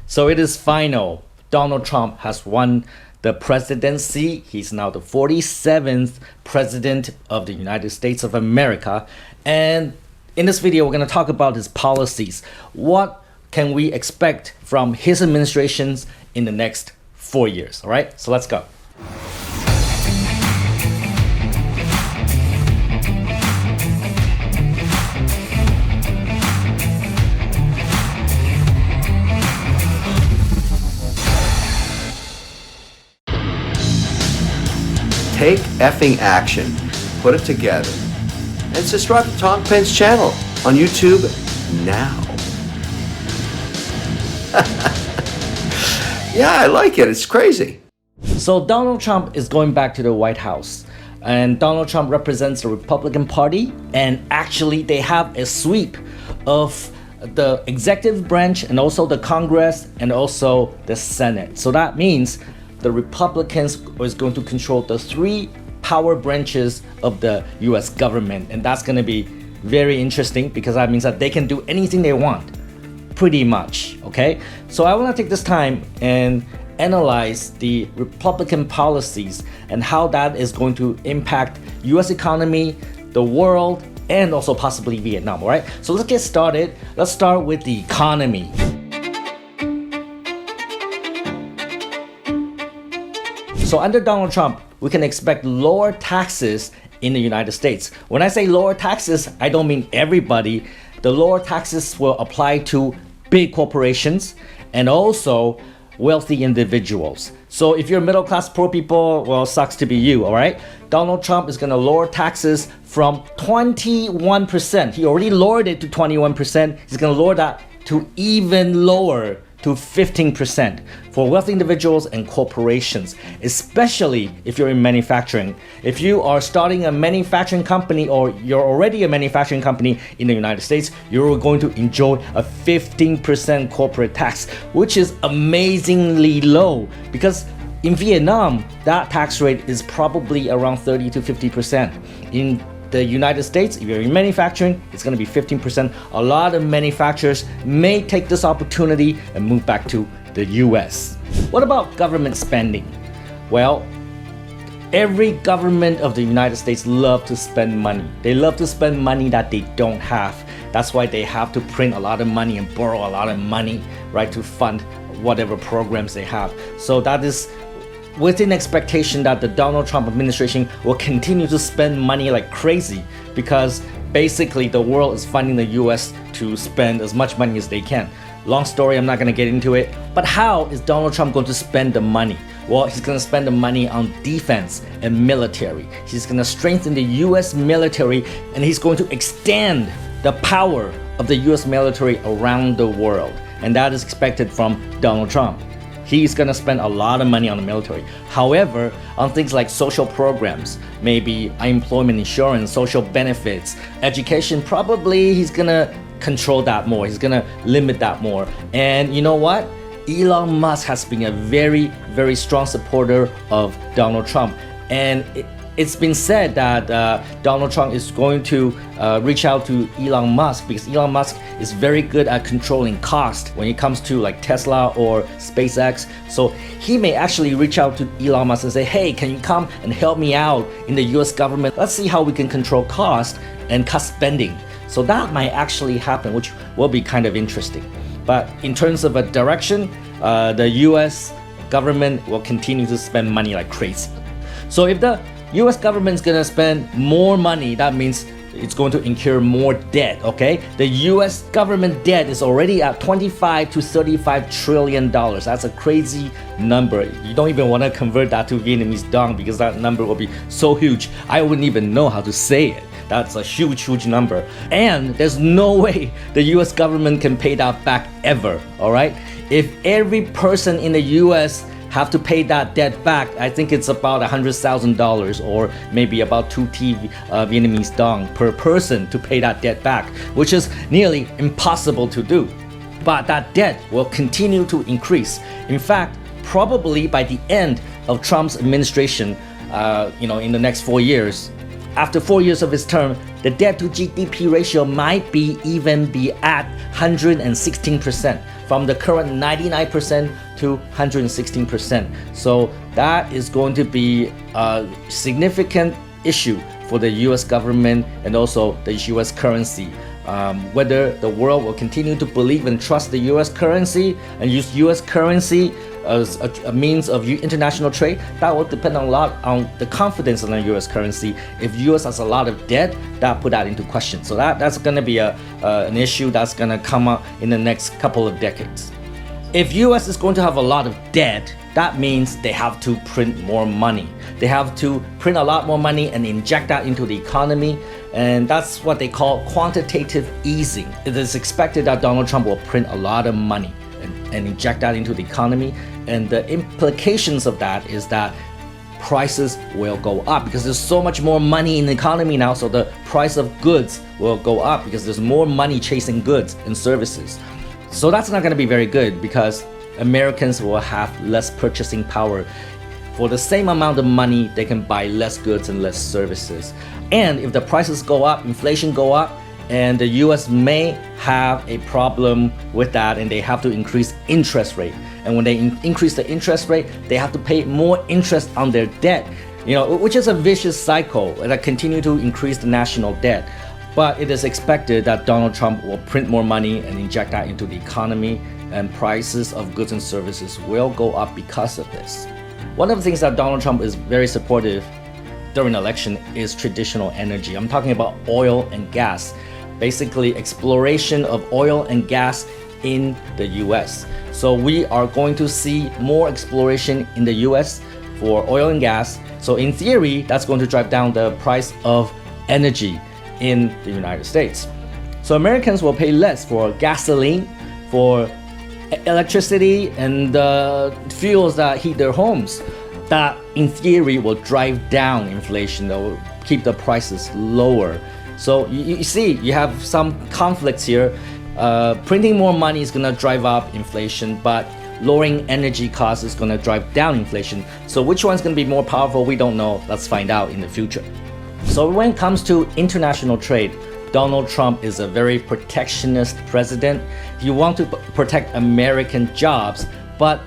So it is final. Donald Trump has won the presidency. He's now the 47th president of the United States of America. And in this video, we're going to talk about his policies. What can we expect from his administrations in the next 4 years? All right, so let's go. Take effing action, put it together, and subscribe to Tom Penn's channel on YouTube now. Yeah, I like it. It's crazy. So Donald Trump is going back to the White House. And Donald Trump represents the Republican Party. And actually, they have a sweep of the executive branch and also the Congress and also the Senate. So that means the Republicans is going to control the three power branches of the US government. And that's going to be very interesting because that means that they can do anything they want, pretty much, okay? So I want to take this time and analyze the Republican policies and how that is going to impact US economy, the world, and also possibly Vietnam, all right? So let's get started. Let's start with the economy. So under Donald Trump, we can expect lower taxes in the United States. When I say lower taxes, I don't mean everybody. The lower taxes will apply to big corporations and also wealthy individuals. So if you're middle class poor people, well, sucks to be you, all right? Donald Trump is gonna lower taxes from 21%. He already lowered it to 21%. He's gonna lower that to even lower, to 15% for wealthy individuals and corporations, especially if you're in manufacturing. If you are starting a manufacturing company or you're already a manufacturing company in the United States, you're going to enjoy a 15% corporate tax, which is amazingly low because in Vietnam, that tax rate is probably around 30 to 50%. In the United States, if you're in manufacturing, it's going to be 15%. A lot of manufacturers may take this opportunity and move back to the US. What about government spending? Well, every government of the United States love to spend money. They love to spend money that they don't have. That's why they have to print a lot of money and borrow a lot of money, right, to fund whatever programs they have. So that is within expectation that the Donald Trump administration will continue to spend money like crazy because basically the world is funding the US to spend as much money as they can. Long story, I'm not going to get into it. But how is Donald Trump going to spend the money? Well, he's going to spend the money on defense and military. He's going to strengthen the US military and he's going to extend the power of the US military around the world. And that is expected from Donald Trump. He's gonna spend a lot of money on the military. However, on things like social programs, maybe unemployment insurance, social benefits, education, probably he's gonna control that more. He's gonna limit that more. And you know what? Elon Musk has been a very, very strong supporter of Donald Trump. And it's been said that Donald Trump is going to reach out to Elon Musk because Elon Musk is very good at controlling cost when it comes to like Tesla or SpaceX. So he may actually reach out to Elon Musk and say, hey, can you come and help me out in the US government? Let's see how we can control cost and cut spending. So that might actually happen, which will be kind of interesting. But in terms of a direction, the US government will continue to spend money like crazy. So if the US government's gonna spend more money, that means it's going to incur more debt, okay? The US government debt is already at 25 to 35 trillion dollars. That's a crazy number. You don't even want to convert that to Vietnamese dong because that number will be so huge. I wouldn't even know how to say it. That's a huge, huge number. And there's no way the US government can pay that back ever, all right? If every person in the US have to pay that debt back, I think it's about $100,000 or maybe about 2 Vietnamese dong per person to pay that debt back, which is nearly impossible to do. But that debt will continue to increase. In fact, probably by the end of Trump's administration, in the next 4 years, after 4 years of his term, the debt to GDP ratio might even be at 116%. from the current 99% to 116%. So that is going to be a significant issue for the US government and also the US currency. Whether the world will continue to believe and trust the US currency and use US currency as a means of international trade, that will depend a lot on the confidence in the US currency. If US has a lot of debt, that put that into question. So that's going to be an issue that's going to come up in the next couple of decades. If US is going to have a lot of debt, that means they have to print more money. They have to print a lot more money and inject that into the economy. And that's what they call quantitative easing. It is expected that Donald Trump will print a lot of money and inject that into the economy. And the implications of that is that prices will go up because there's so much more money in the economy now. So the price of goods will go up because there's more money chasing goods and services. So that's not going to be very good because Americans will have less purchasing power. For the same amount of money, they can buy less goods and less services. And if the prices go up, inflation go up, and the US may have a problem with that and they have to increase interest rate. And when they increase the interest rate, they have to pay more interest on their debt, which is a vicious cycle that continue to increase the national debt. But it is expected that Donald Trump will print more money and inject that into the economy, and prices of goods and services will go up because of this. One of the things that Donald Trump is very supportive during the election is traditional energy. I'm talking about oil and gas, basically exploration of oil and gas in the US. So we are going to see more exploration in the US for oil and gas. So in theory, that's going to drive down the price of energy in the United States. So Americans will pay less for gasoline, for electricity, and fuels that heat their homes. That in theory will drive down inflation, that will keep the prices lower. So you see, you have some conflicts here. Printing more money is going to drive up inflation, but lowering energy costs is going to drive down inflation. So which one's going to be more powerful? We don't know. Let's find out in the future. So when it comes to international trade, Donald Trump is a very protectionist president. He wants to protect American jobs, but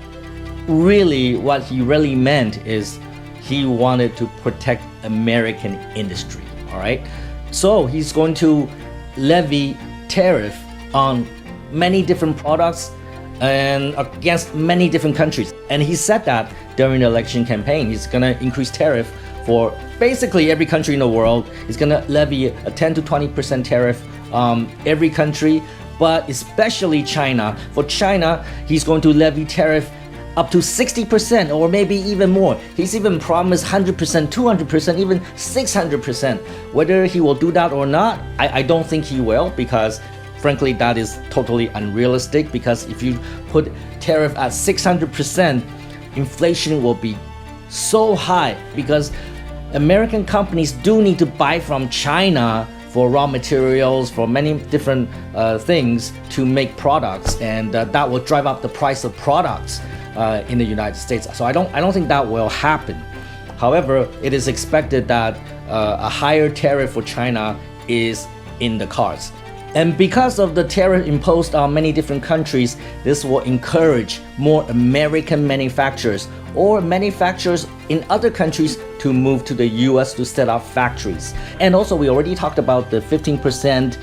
really what he really meant is he wanted to protect American industry, all right? So he's going to levy tariff on many different products and against many different countries. And he said that during the election campaign. He's gonna increase tariff for basically every country in the world. He's gonna levy a 10 to 20% tariff on every country, but especially China. For China, he's going to levy tariff up to 60% or maybe even more. He's even promised 100%, 200%, even 600%. Whether he will do that or not, I don't think he will, because frankly, that is totally unrealistic, because if you put tariff at 600%, inflation will be so high, because American companies do need to buy from China for raw materials, for many different things to make products, and that will drive up the price of products in the United States. So I don't think that will happen. However, it is expected that a higher tariff for China is in the cards. And because of the tariff imposed on many different countries, this will encourage more American manufacturers or manufacturers in other countries to move to the US to set up factories. And also, we already talked about the 15%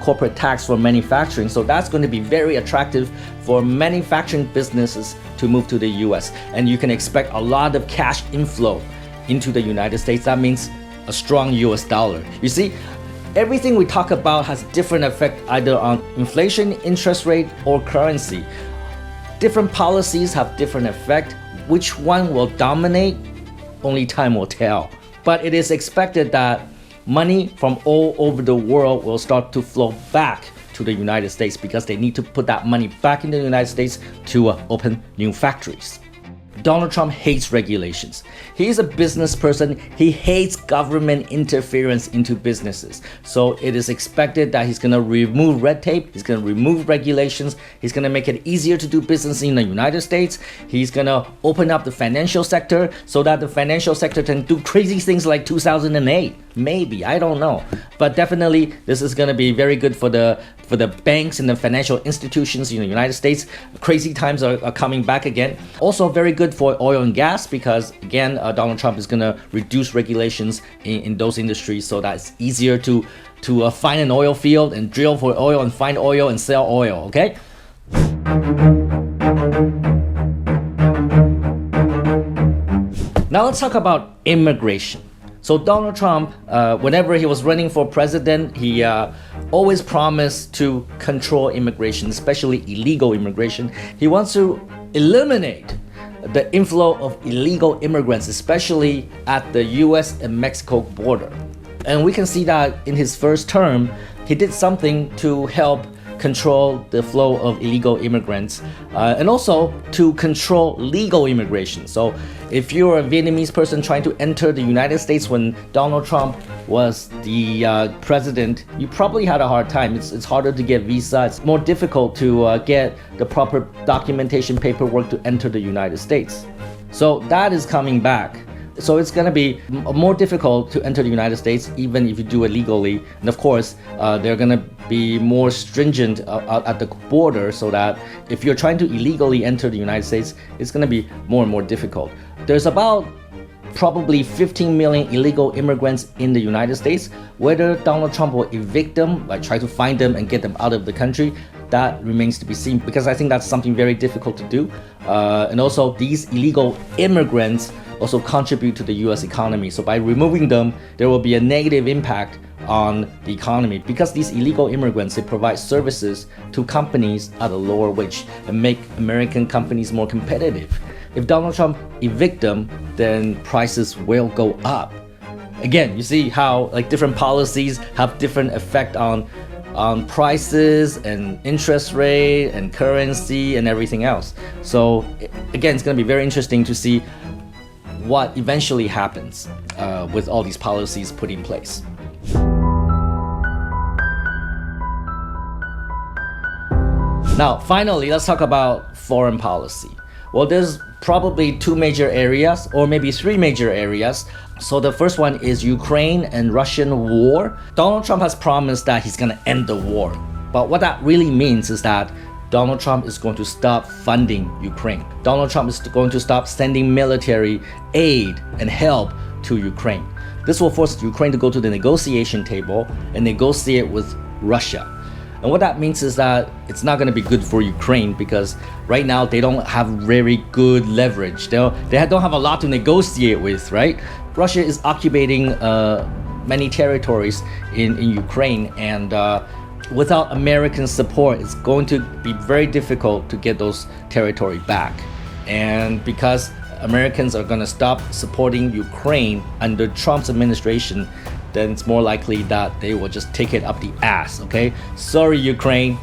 corporate tax for manufacturing. So that's going to be very attractive for manufacturing businesses to move to the US. And you can expect a lot of cash inflow into the United States. That means a strong US dollar. You see, everything we talk about has different effect either on inflation, interest rate, or currency. Different policies have different effect. Which one will dominate? Only time will tell. But it is expected that money from all over the world will start to flow back to the United States, because they need to put that money back in the United States to open new factories. Donald Trump hates regulations. He's a business person. He hates government interference into businesses. So it is expected that he's going to remove red tape. He's going to remove regulations. He's going to make it easier to do business in the United States. He's going to open up the financial sector so that the financial sector can do crazy things like 2008. Maybe, I don't know. But definitely, this is going to be very good for the for the banks and the financial institutions in the United States. Crazy times are coming back again. Also very good for oil and gas because, again, Donald Trump is going to reduce regulations in those industries so that it's easier to find an oil field and drill for oil and find oil and sell oil, okay? Now let's talk about immigration. So Donald Trump, whenever he was running for president, he always promised to control immigration, especially illegal immigration. He wants to eliminate the inflow of illegal immigrants, especially at the US and Mexico border. And we can see that in his first term, he did something to help control the flow of illegal immigrants and also to control legal immigration. So if you're a Vietnamese person trying to enter the United States when Donald Trump was the president, you probably had a hard time. It's harder to get visa. It's more difficult to get the proper documentation paperwork to enter the United States. So that is coming back. So it's going to be more difficult to enter the United States even if you do it legally. And of course, they're going to be more stringent at the border so that if you're trying to illegally enter the United States, it's going to be more and more difficult. There's about probably 15 million illegal immigrants in the United States. Whether Donald Trump will evict them, like try to find them and get them out of the country, that remains to be seen because I think that's something very difficult to do. And also these illegal immigrants also contribute to the US economy. So by removing them, there will be a negative impact on the economy because these illegal immigrants, they provide services to companies at a lower wage and make American companies more competitive. If Donald Trump evict them, then prices will go up. Again, you see how like different policies have different effect on prices and interest rate and currency and everything else. So again, it's going to be very interesting to see what eventually happens with all these policies put in place. Now, finally, let's talk about foreign policy. Well, there's probably two major areas, or maybe three major areas. So the first one is Ukraine and Russian war. Donald Trump has promised that he's going to end the war. But what that really means is that Donald Trump is going to stop funding Ukraine. Donald Trump is going to stop sending military aid and help to Ukraine. This will force Ukraine to go to the negotiation table and negotiate with Russia. And what that means is that it's not going to be good for Ukraine because right now they don't have very good leverage. They don't have a lot to negotiate with, right? Russia is occupating many territories in Ukraine, and without American support, it's going to be very difficult to get those territories back. And because Americans are going to stop supporting Ukraine under Trump's administration, then it's more likely that they will just take it up the ass, okay? Sorry, Ukraine.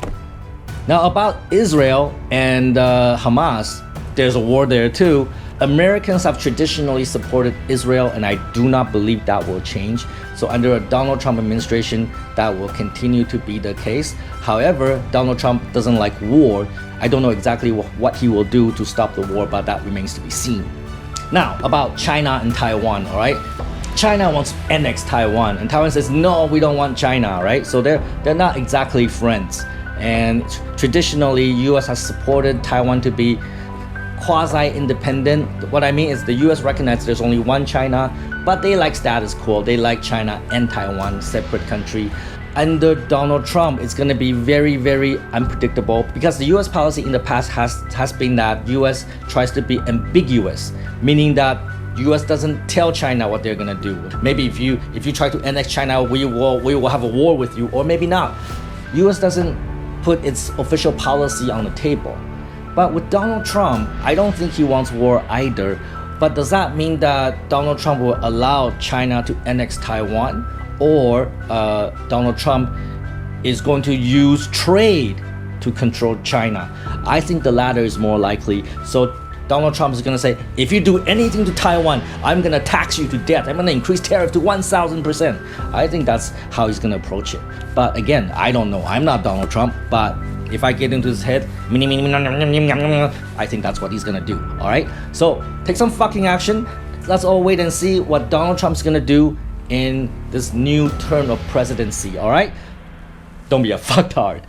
Now about Israel and Hamas, there's a war there too. Americans have traditionally supported Israel, and I do not believe that will change. So under a Donald Trump administration, that will continue to be the case. However, Donald Trump doesn't like war. I don't know exactly what he will do to stop the war, but that remains to be seen. Now, about China and Taiwan, all right? China wants to annex Taiwan, and Taiwan says, no, we don't want China, right? So they're not exactly friends. And traditionally, US has supported Taiwan to be quasi-independent. What I mean is the US recognizes there's only one China, but they like status quo. They like China and Taiwan, separate country. Under Donald Trump, it's going to be very, very unpredictable because the US policy in the past has been that US tries to be ambiguous, meaning that US doesn't tell China what they're gonna do. Maybe if you try to annex China, we will have a war with you, or maybe not. US doesn't put its official policy on the table. But with Donald Trump, I don't think he wants war either. But does that mean that Donald Trump will allow China to annex Taiwan? Or Donald Trump is going to use trade to control China? I think the latter is more likely. So Donald Trump is going to say, if you do anything to Taiwan, I'm going to tax you to death. I'm going to increase tariff to 1,000%. I think that's how he's going to approach it. But again, I don't know. I'm not Donald Trump, but if I get into his head, I think that's what he's going to do. All right? So take some fucking action. Let's all wait and see what Donald Trump's going to do in this new term of presidency. All right? Don't be a fucktard.